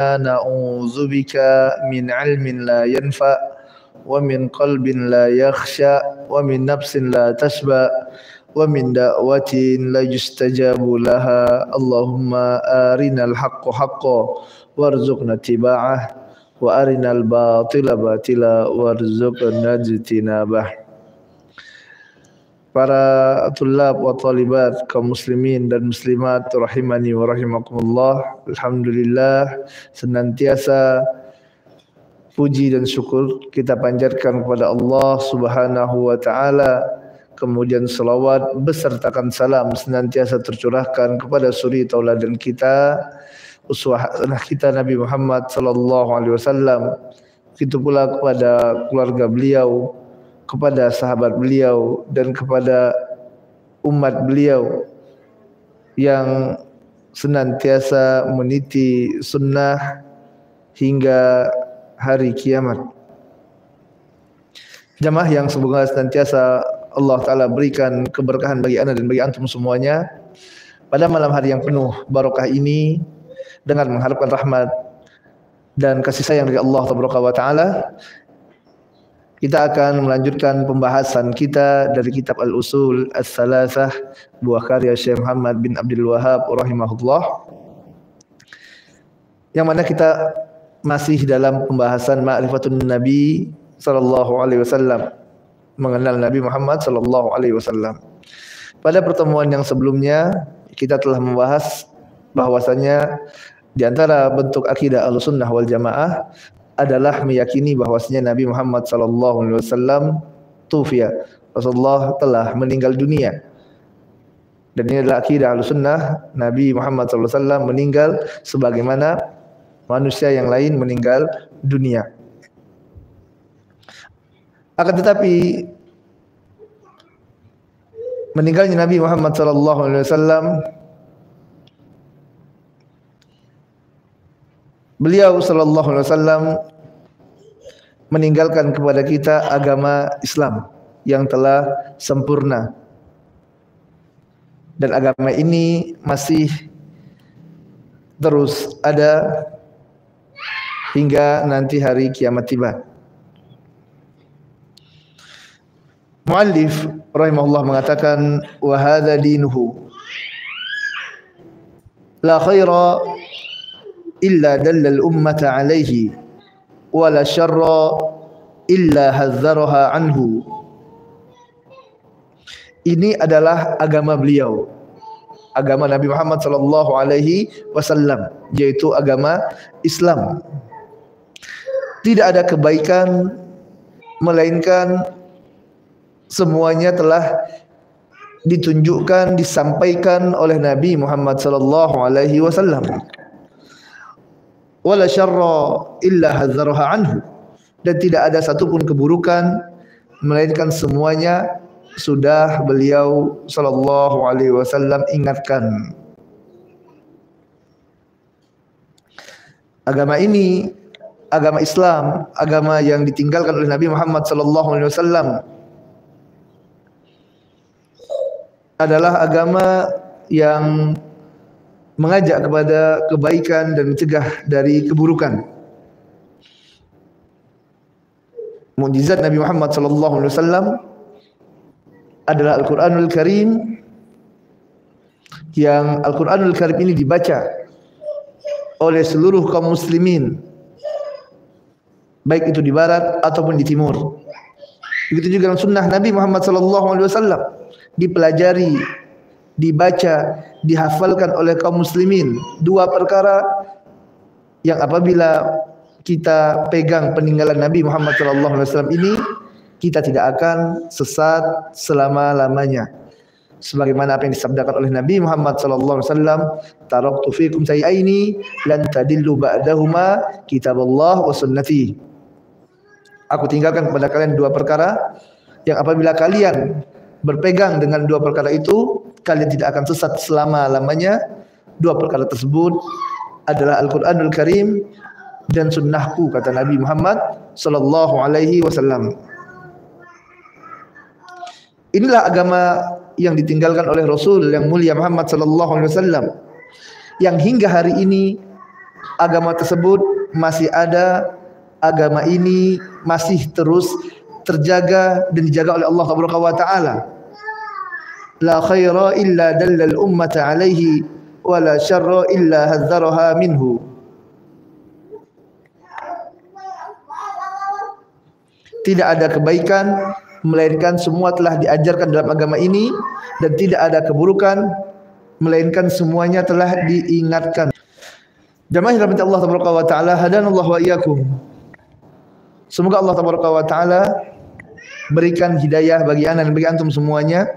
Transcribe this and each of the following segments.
na'udzu bika min 'ilmin la yanfa' wa min qalbin la yakhsha wa min nafsin la tashba wa min da'watin la yustajabu laha. Allahumma arinal haqqa haqqan warzuqna ittiba'ah wa arinal batila batila warzuqna ijtinabah. Para tulab wa talibat, kaum muslimin dan muslimat rahimani wa rahimakumullah. Alhamdulillah, senantiasa puji dan syukur kita panjatkan kepada Allah Subhanahu wa taala. Kemudian selawat besertakan salam senantiasa tercurahkan kepada suri tauladan kita, uswah kita Nabi Muhammad sallallahu alaihi wasallam. Begitu pula kepada keluarga beliau, kepada sahabat beliau dan kepada umat beliau yang senantiasa meniti sunnah hingga hari kiamat. Jamaah yang semoga senantiasa Allah Ta'ala berikan keberkahan bagi anda dan bagi antum semuanya pada malam hari yang penuh barakah ini, dengan mengharapkan rahmat dan kasih sayang dari Allah Ta'ala. Kita akan melanjutkan pembahasan kita dari kitab Al-Usul As-Salasah, buah karya Syekh Muhammad bin Abdul Wahhab rahimahullah, yang mana kita masih dalam pembahasan ma'rifatun Nabi sallallahu alaihi wasallam, mengenal Nabi Muhammad sallallahu alaihi wasallam. Pada pertemuan yang sebelumnya kita telah membahas bahwasanya di antara bentuk akidah Ahlussunnah wal Jamaah adalah meyakini bahwasanya Nabi Muhammad sallallahu alaihi wasallam tufiya, Rasulullah telah meninggal dunia. Dan ini adalah akidah Ahlussunnah, Nabi Muhammad sallallahu alaihi wasallam meninggal sebagaimana manusia yang lain meninggal dunia. Akan tetapi meninggalnya Nabi Muhammad sallallahu alaihi wasallam, beliau sallallahu alaihi wasallam meninggalkan kepada kita agama Islam yang telah sempurna. Dan agama ini masih terus ada hingga nanti hari kiamat tiba. Muallif rahimahullah mengatakan, wa hadza dinuhu la khaira illa dallal ummata alaihi wa la syarra illa hadzaraha anhu. Ini adalah agama beliau, agama Nabi Muhammad sallallahu alaihi wasallam, yaitu agama Islam. Tidak ada kebaikan melainkan semuanya telah ditunjukkan, disampaikan oleh Nabi Muhammad sallallahu alaihi wasallam. Wala syarra illa hadzaraha anhu, dan tidak ada satupun keburukan melainkan semuanya sudah beliau sallallahu alaihi wasallam ingatkan. Agama ini, agama Islam, agama yang ditinggalkan oleh Nabi Muhammad sallallahu alaihi wasallam adalah agama yang mengajak kepada kebaikan dan mencegah dari keburukan. Mukjizat Nabi Muhammad sallallahu alaihi wasallam adalah Al-Qur'anul Karim, yang Al-Qur'anul Karim ini dibaca oleh seluruh kaum muslimin, baik itu di barat ataupun di timur. Begitu juga sunnah Nabi Muhammad sallallahu alaihi wasallam dipelajari, dibaca, dihafalkan oleh kaum muslimin. Dua perkara yang apabila kita pegang peninggalan Nabi Muhammad SAW ini, kita tidak akan sesat selama-lamanya. Sebagaimana apa yang disabdakan oleh Nabi Muhammad SAW, taraktu fikum syai'aini lan tadillu ba'dahuma kitaballah wa sunnati. Aku tinggalkan kepada kalian dua perkara yang apabila kalian berpegang dengan dua perkara itu, kalian tidak akan sesat selama-lamanya. Dua perkara tersebut adalah Al-Qur'anul Karim dan sunnahku, kata Nabi Muhammad sallallahu alaihi wasallam. Inilah agama yang ditinggalkan oleh Rasul yang mulia Muhammad sallallahu alaihi wasallam, yang hingga hari ini agama tersebut masih ada, agama ini masih terus terjaga dan dijaga oleh Allah Taala. La khaira illa dallal ummata alaihi wa la syarra illa hadzaraha minhu. Tidak ada kebaikan melainkan semua telah diajarkan dalam agama ini, dan tidak ada keburukan melainkan semuanya telah diingatkan. Jamaah yang dirahmati Allah Taala, hadanallahu wa iyyakum. Semoga Allah Taala berikan hidayah bagi ana dan bagi antum semuanya.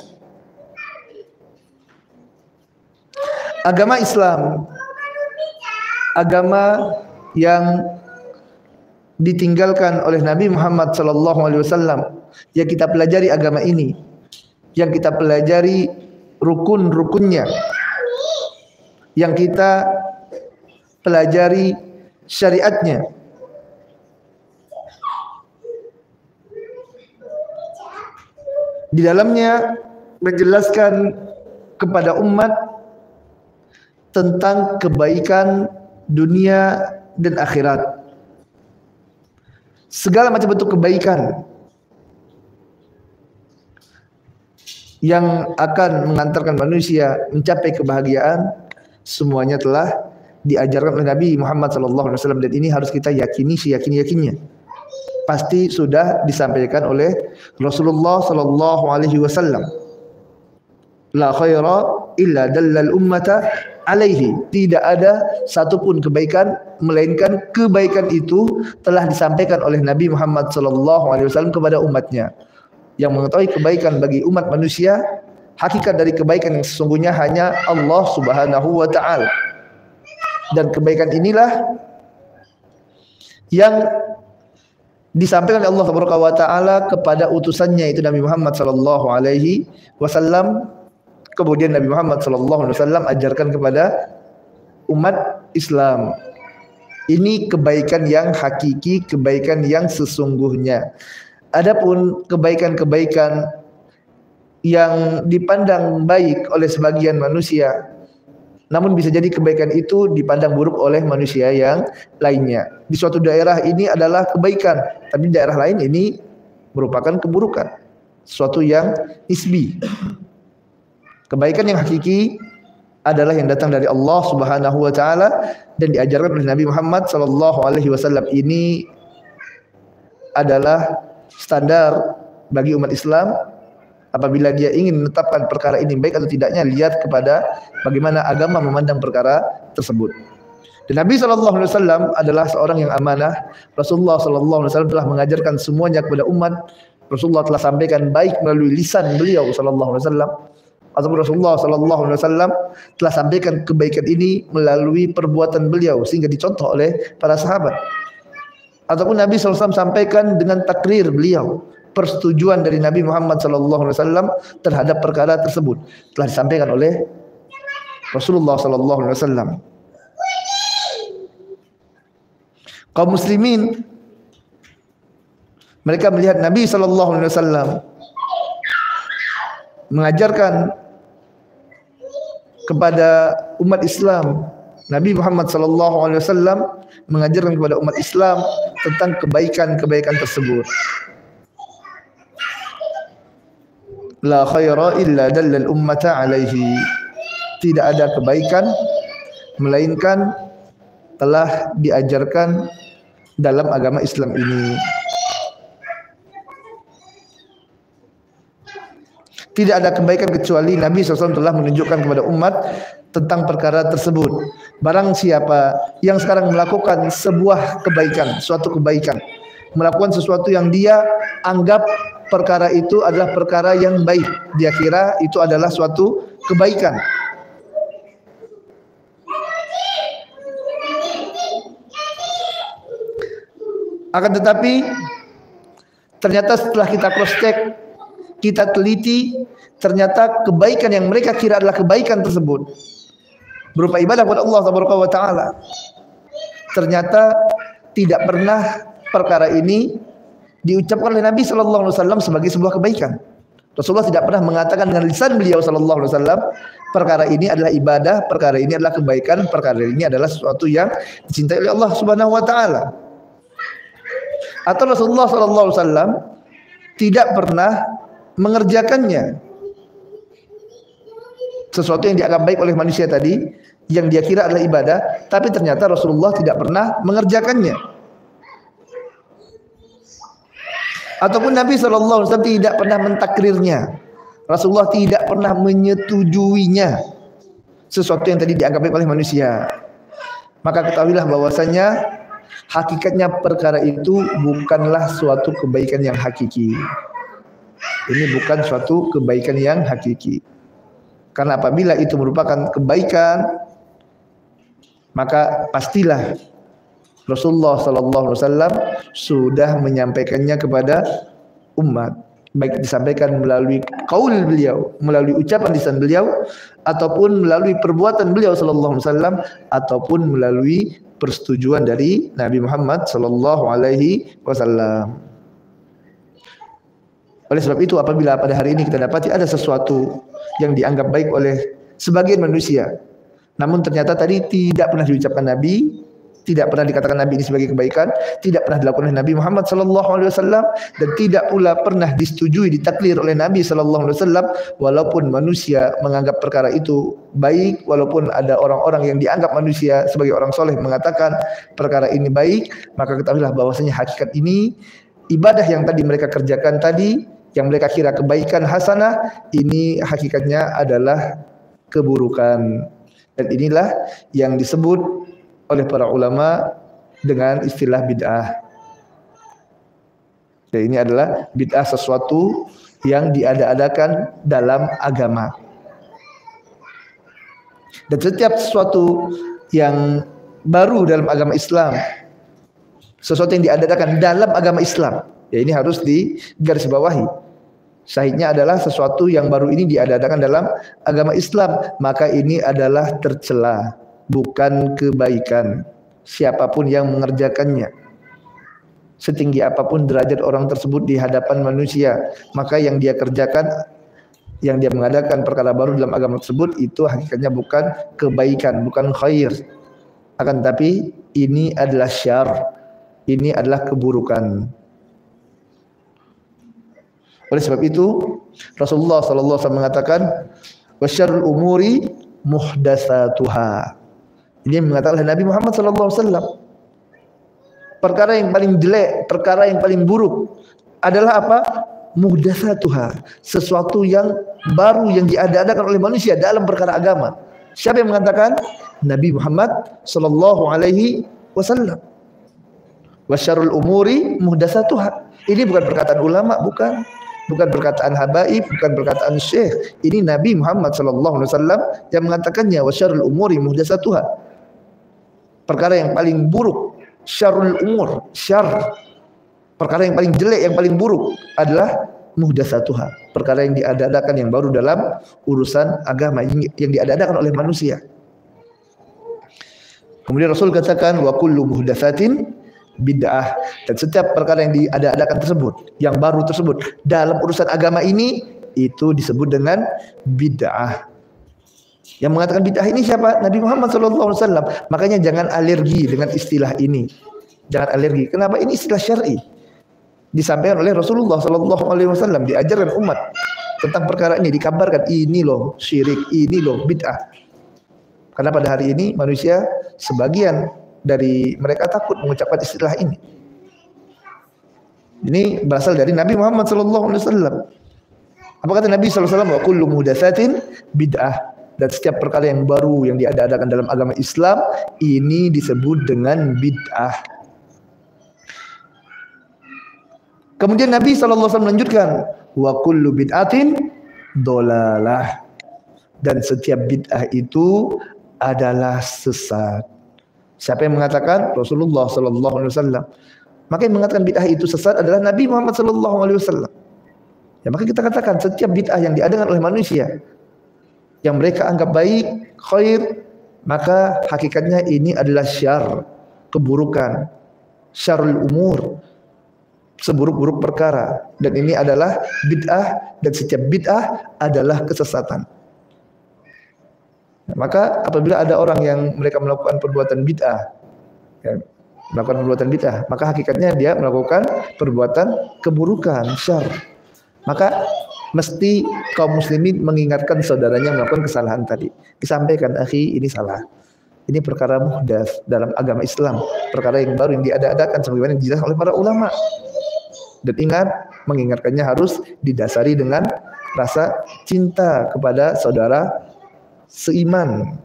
Agama Islam, agama yang ditinggalkan oleh Nabi Muhammad SAW, yang kita pelajari agama ini, yang kita pelajari rukun-rukunnya, yang kita pelajari syariatnya. Di dalamnya menjelaskan kepada umat tentang kebaikan dunia dan akhirat. Segala macam bentuk kebaikan yang akan mengantarkan manusia mencapai kebahagiaan, semuanya telah diajarkan oleh Nabi Muhammad SAW, dan ini harus kita yakini seyakin-yakinnya. Pasti sudah disampaikan oleh Rasulullah SAW. La khaira illa dallal ummata alaihi. Tidak ada satupun kebaikan melainkan kebaikan itu telah disampaikan oleh Nabi Muhammad SAW kepada umatnya. Yang mengetahui kebaikan bagi umat manusia, hakikat dari kebaikan yang sesungguhnya hanya Allah Subhanahu wa taala. Dan kebaikan inilah yang disampaikan oleh Allah Subhanahu wa taala kepada utusannya, itu Nabi Muhammad SAW. Kemudian Nabi Muhammad SAW ajarkan kepada umat Islam. Ini kebaikan yang hakiki, kebaikan yang sesungguhnya. Adapun kebaikan-kebaikan yang dipandang baik oleh sebagian manusia, namun bisa jadi kebaikan itu dipandang buruk oleh manusia yang lainnya. Di suatu daerah ini adalah kebaikan, tapi di daerah lain ini merupakan keburukan, sesuatu yang nisbi. Kebaikan yang hakiki adalah yang datang dari Allah Subhanahu wa taala dan diajarkan oleh Nabi Muhammad SAW. Ini adalah standar bagi umat Islam. Apabila dia ingin menetapkan perkara ini baik atau tidaknya, lihat kepada bagaimana agama memandang perkara tersebut. Dan Nabi SAW adalah seorang yang amanah. Rasulullah SAW telah mengajarkan semuanya kepada umat. Rasulullah telah sampaikan baik melalui lisan beliau SAW, ataupun Rasulullah SAW telah sampaikan kebaikan ini melalui perbuatan beliau sehingga dicontoh oleh para sahabat. Ataupun Nabi SAW sampaikan dengan takrir beliau, persetujuan dari Nabi Muhammad SAW terhadap perkara tersebut telah disampaikan oleh Rasulullah SAW. Kaum muslimin, mereka melihat Nabi SAW mengajarkan kepada umat Islam. Nabi Muhammad SAW mengajarkan kepada umat Islam tentang kebaikan-kebaikan tersebut. La khaira illa dallal ummata alaihi. Tidak ada kebaikan melainkan telah diajarkan dalam agama Islam ini. Tidak ada kebaikan kecuali Nabi SAW telah menunjukkan kepada umat tentang perkara tersebut. Barang siapa yang sekarang melakukan sebuah kebaikan, suatu kebaikan, melakukan sesuatu yang dia anggap perkara itu adalah perkara yang baik, dia kira itu adalah suatu kebaikan, akan tetapi ternyata setelah kita cross check, kita teliti, ternyata kebaikan yang mereka kira adalah kebaikan tersebut berupa ibadah kepada Allah Subhanahu wa taala, ternyata tidak pernah perkara ini diucapkan oleh Nabi sallallahu alaihi wasallam sebagai sebuah kebaikan. Rasulullah tidak pernah mengatakan dengan lisan beliau sallallahu alaihi wasallam, perkara ini adalah ibadah, perkara ini adalah kebaikan, perkara ini adalah sesuatu yang dicintai oleh Allah Subhanahu wa taala. Atau Rasulullah sallallahu alaihi wasallam tidak pernah mengerjakannya. Sesuatu yang dianggap baik oleh manusia tadi, yang dia kira adalah ibadah, tapi ternyata Rasulullah tidak pernah mengerjakannya. Ataupun Nabi SAW tidak pernah mentakrirnya. Rasulullah tidak pernah menyetujuinya. Sesuatu yang tadi dianggap baik oleh manusia. Maka ketahuilah bahwasanya hakikatnya perkara itu bukanlah suatu kebaikan yang hakiki. Ini bukan suatu kebaikan yang hakiki. Karena apabila itu merupakan kebaikan, maka pastilah Rasulullah SAW sudah menyampaikannya kepada umat, baik disampaikan melalui qaul beliau, melalui ucapan lisan beliau, ataupun melalui perbuatan beliau sallallahu alaihi wasallam, ataupun melalui persetujuan dari Nabi Muhammad sallallahu alaihi wasallam. Oleh sebab itu, apabila pada hari ini kita dapati ada sesuatu yang dianggap baik oleh sebagian manusia, namun ternyata tadi tidak pernah diucapkan Nabi, tidak pernah dikatakan Nabi ini sebagai kebaikan, tidak pernah dilakukan oleh Nabi Muhammad sallallahu alaihi wasallam, dan tidak pula pernah disetujui, ditaklir oleh Nabi sallallahu alaihi wasallam, walaupun manusia menganggap perkara itu baik, walaupun ada orang-orang yang dianggap manusia sebagai orang soleh mengatakan perkara ini baik, maka ketahuilah bahwasanya hakikat ini, ibadah yang tadi mereka kerjakan tadi, yang mereka kira kebaikan hasanah, ini hakikatnya adalah keburukan. Dan inilah yang disebut oleh para ulama dengan istilah bid'ah. Dan ini adalah bid'ah, sesuatu yang diada-adakan dalam agama. Dan setiap sesuatu yang baru dalam agama Islam, sesuatu yang diada-adakan dalam agama Islam, ya ini harus digarisbawahi. Syahidnya adalah sesuatu yang baru ini diada-adakan dalam agama Islam, maka ini adalah tercela, bukan kebaikan. Siapapun yang mengerjakannya, setinggi apapun derajat orang tersebut di hadapan manusia, maka yang dia kerjakan, yang dia mengadakan perkara baru dalam agama tersebut, itu hakikatnya bukan kebaikan, bukan khair, akan tapi ini adalah syarr, ini adalah keburukan. Oleh sebab itu Rasulullah sallallahu alaihi wasallam mengatakan, wasyarrul umuri muhdatsatuha. Ini mengatakan oleh Nabi Muhammad sallallahu alaihi wasallam, perkara yang paling jelek, perkara yang paling buruk adalah apa? Muhdatsatuha, sesuatu yang baru yang diada-adakan oleh manusia dalam perkara agama. Siapa yang mengatakan? Nabi Muhammad sallallahu alaihi wasallam. Wasyarrul umuri muhdatsatuha. Ini bukan perkataan ulama, bukan perkataan habaib, bukan perkataan syekh. Ini Nabi Muhammad sallallahu alaihi wasallam yang mengatakannya, wasyarrul umuri muhdatsatuha. Perkara yang paling buruk, syarrul umur, syarr, perkara yang paling jelek, yang paling buruk adalah muhdatsatuha, perkara yang diada-adakan, yang baru dalam urusan agama, yang diada-adakan oleh manusia. Kemudian Rasul katakan, wa kullu muhdatsatin bid'ah, dan setiap perkara yang diada-adakan tersebut, yang baru tersebut dalam urusan agama ini, itu disebut dengan bid'ah. Yang mengatakan bid'ah ini siapa? Nabi Muhammad SAW. Makanya jangan alergi dengan istilah ini, jangan alergi. Kenapa? Ini istilah syar'i, disampaikan oleh Rasulullah SAW, diajarkan umat tentang perkara ini, dikabarkan ini loh syirik, ini loh bid'ah. Karena pada hari ini manusia, sebagian dari mereka takut mengucapkan istilah ini. Ini berasal dari Nabi Muhammad SAW. Apa kata Nabi SAW? Wa kullu muhdatsatin bid'ah, dan setiap perkara yang baru yang diada-adakan dalam agama Islam ini disebut dengan bid'ah. Kemudian Nabi SAW melanjutkan, wa kullu bid'atin dolalah, dan setiap bid'ah itu adalah sesat. Siapa yang mengatakan? Rasulullah sallallahu alaihi wasallam. Maka yang mengatakan bid'ah itu sesat adalah Nabi Muhammad sallallahu alaihi wasallam. Ya, maka kita katakan setiap bid'ah yang diadakan oleh manusia, yang mereka anggap baik, khair, maka hakikatnya ini adalah syarr, keburukan, syarrul umur, seburuk-buruk perkara, dan ini adalah bid'ah, dan setiap bid'ah adalah kesesatan. Maka apabila ada orang yang mereka melakukan perbuatan bid'ah, ya, melakukan perbuatan bid'ah, maka hakikatnya dia melakukan perbuatan keburukan, syarr. Maka mesti kaum muslimin mengingatkan saudaranya melakukan kesalahan tadi. Disampaikan, akhi, ini salah. Ini perkara muhdas dalam agama Islam, perkara yang baru yang diada-adakan sebagaimana dijelaskan oleh para ulama. Dan ingat, mengingatkannya harus didasari dengan rasa cinta kepada saudara seiman,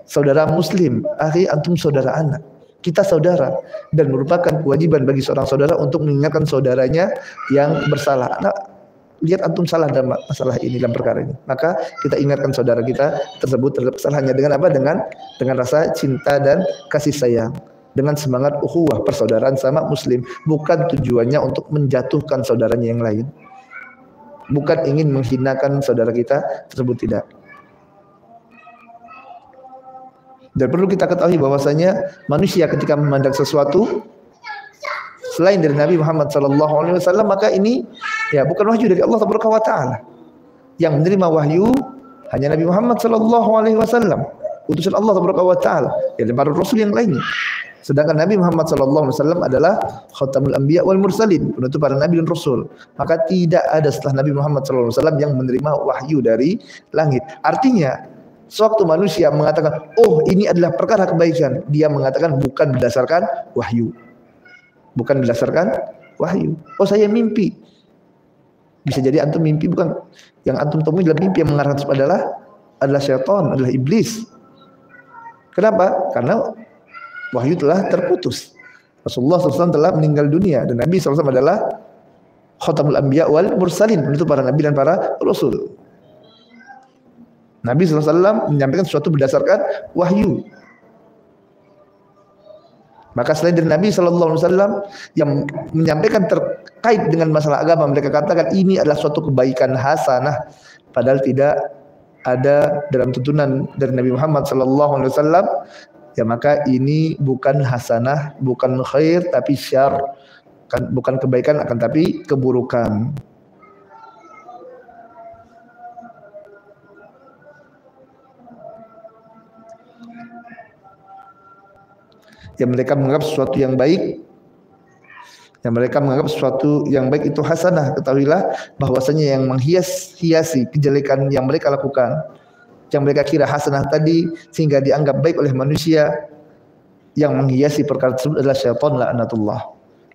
saudara muslim. Akhi, antum saudara anak, kita saudara, dan merupakan kewajiban bagi seorang saudara untuk mengingatkan saudaranya yang bersalah. Nah, lihat antum salah dalam masalah ini, dalam perkara ini, maka kita ingatkan saudara kita tersebut terhadap kesalahannya dengan apa? Dengan rasa cinta dan kasih sayang, dengan semangat ukhuwah persaudaraan sama muslim. Bukan tujuannya untuk menjatuhkan saudaranya yang lain, bukan ingin menghinakan saudara kita tersebut, tidak. Dan perlu kita ketahui bahwasanya manusia ketika memandang sesuatu selain dari Nabi Muhammad SAW, maka ini ya bukan wahyu dari Allah Taala. Yang menerima wahyu hanya Nabi Muhammad SAW, utusan Allah Taala, dan para rasul yang lainnya. Sedangkan Nabi Muhammad SAW adalah khatamul anbiya wal mursalin, penutup para nabi dan rasul. Maka tidak ada setelah Nabi Muhammad SAW yang menerima wahyu dari langit. Artinya sewaktu manusia mengatakan, oh ini adalah perkara kebaikan, dia mengatakan bukan berdasarkan wahyu. Bukan berdasarkan wahyu. Oh, saya mimpi. Bisa jadi antum mimpi, bukan yang antum temui dalam mimpi yang mengarahkan adalah syaitan, adalah iblis. Kenapa? Karena wahyu telah terputus. Rasulullah SAW telah meninggal dunia, dan Nabi SAW adalah khatamul anbiya wal mursalin, penutup para nabi dan para rasul. Nabi SAW menyampaikan sesuatu berdasarkan wahyu. Maka selain dari Nabi SAW yang menyampaikan terkait dengan masalah agama, mereka katakan ini adalah suatu kebaikan hasanah, padahal tidak ada dalam tuntunan dari Nabi Muhammad SAW. Ya, maka ini bukan hasanah, bukan khair, tapi syarr. Bukan kebaikan, akan tapi keburukan. Yang mereka menganggap sesuatu yang baik, itu hasanah. Ketahuilah bahwasanya yang menghiasi kejelekan yang mereka lakukan, yang mereka kira hasanah tadi sehingga dianggap baik oleh manusia, yang menghiasi perkara tersebut adalah syaitan, laknatullah.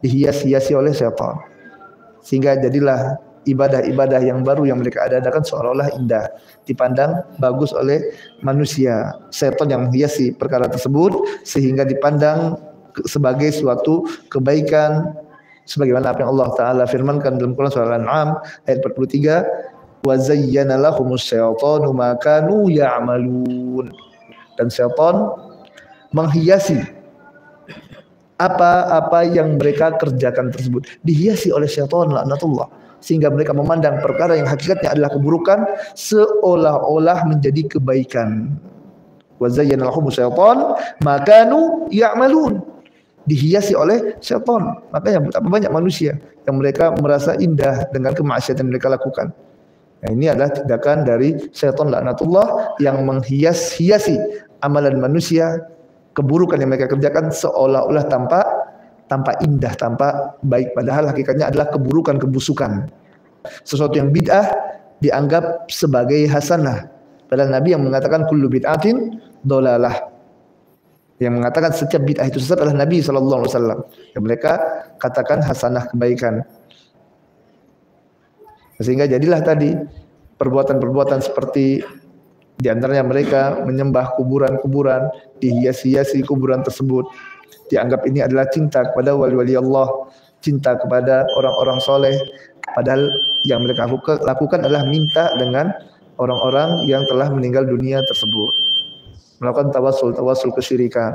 Dihias-hiasi oleh syaitan, sehingga jadilah ibadah-ibadah yang baru yang mereka adakan seolah-olah indah, dipandang bagus oleh manusia. Setan yang menghiasi perkara tersebut sehingga dipandang sebagai suatu kebaikan, sebagaimana apa yang Allah Ta'ala firmankan dalam Quran surah Al-An'am ayat 43, wa zayyana lahumus syaitanu ma kanu ya'malun. Dan syaitan menghiasi apa-apa yang mereka kerjakan tersebut, dihiasi oleh syaitan, laknatullah, sehingga mereka memandang perkara yang hakikatnya adalah keburukan seolah-olah menjadi kebaikan. Wa zayyana lahumus syaitan ma kanu ya'malun, dihiasi oleh syaitan. Makanya betapa banyak manusia yang mereka merasa indah dengan kemaksiatan yang mereka lakukan. Nah, ini adalah tindakan dari syaitan, laknatullah, yang menghias-hiasi amalan manusia, keburukan yang mereka kerjakan seolah-olah tanpa indah, tanpa baik, padahal hakikatnya adalah keburukan, kebusukan. Sesuatu yang bid'ah dianggap sebagai hasanah, padahal Nabi yang mengatakan kullu bid'atin dolalah, yang mengatakan setiap bid'ah itu sesat adalah Nabi SAW, yang mereka katakan hasanah, kebaikan. Sehingga jadilah tadi perbuatan-perbuatan seperti di antaranya mereka menyembah kuburan-kuburan, dihias-hiasi kuburan tersebut, dianggap ini adalah cinta kepada wali-wali Allah, cinta kepada orang-orang soleh, padahal yang mereka lakukan adalah minta dengan orang-orang yang telah meninggal dunia tersebut, melakukan tawasul kesyirikan,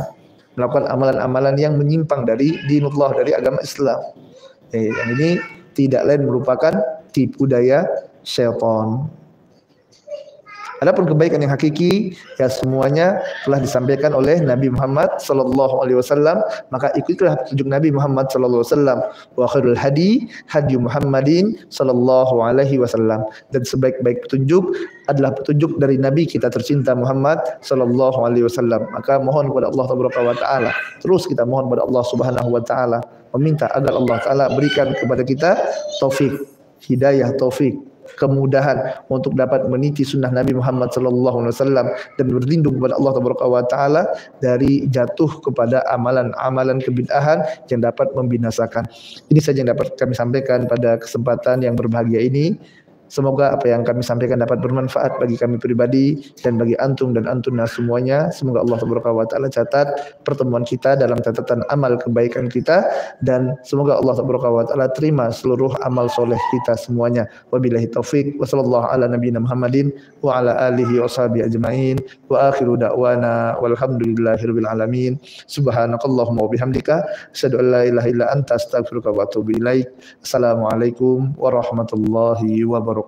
melakukan amalan-amalan yang menyimpang dari dinullah, dari agama Islam. Yang ini tidak lain merupakan tipu daya syaitan. Adapun kebaikan yang hakiki ya semuanya telah disampaikan oleh Nabi Muhammad sallallahu alaihi wasallam, maka ikutlah petunjuk Nabi Muhammad sallallahu alaihi wasallam. Wa khairul hadi hadi Muhammadin sallallahu alaihi wasallam, dan sebaik-baik petunjuk adalah petunjuk dari Nabi kita tercinta Muhammad sallallahu alaihi wasallam. Maka mohon kepada Allah Subhanahu wa taala, terus kita mohon kepada Allah Subhanahu wa taala, meminta agar Allah taala berikan kepada kita taufik, hidayah, taufik, kemudahan untuk dapat meniti sunnah Nabi Muhammad sallallahu alaihi wasallam dan berlindung kepada Allah taala dari jatuh kepada amalan-amalan kebid'ahan yang dapat membinasakan. Ini saja yang dapat kami sampaikan pada kesempatan yang berbahagia ini. Semoga apa yang kami sampaikan dapat bermanfaat bagi kami pribadi dan bagi antum dan antuna semuanya. Semoga Allah Subhanahu wa taala catat pertemuan kita dalam catatan amal kebaikan kita, dan semoga Allah Subhanahu wa taala terima seluruh amal soleh kita semuanya. Wabillahi taufik wa sallallahu ala nabiyina Muhammadin wa ala alihi wa sahbihi ajmain wa akhiru da'wana walhamdulillahirabbil alamin. Subhanakallahumma wa bihamdika asyhadu an la ilaha illa anta astaghfiruka wa atubu ilaik. Assalamualaikum warahmatullahi wabarakatuh.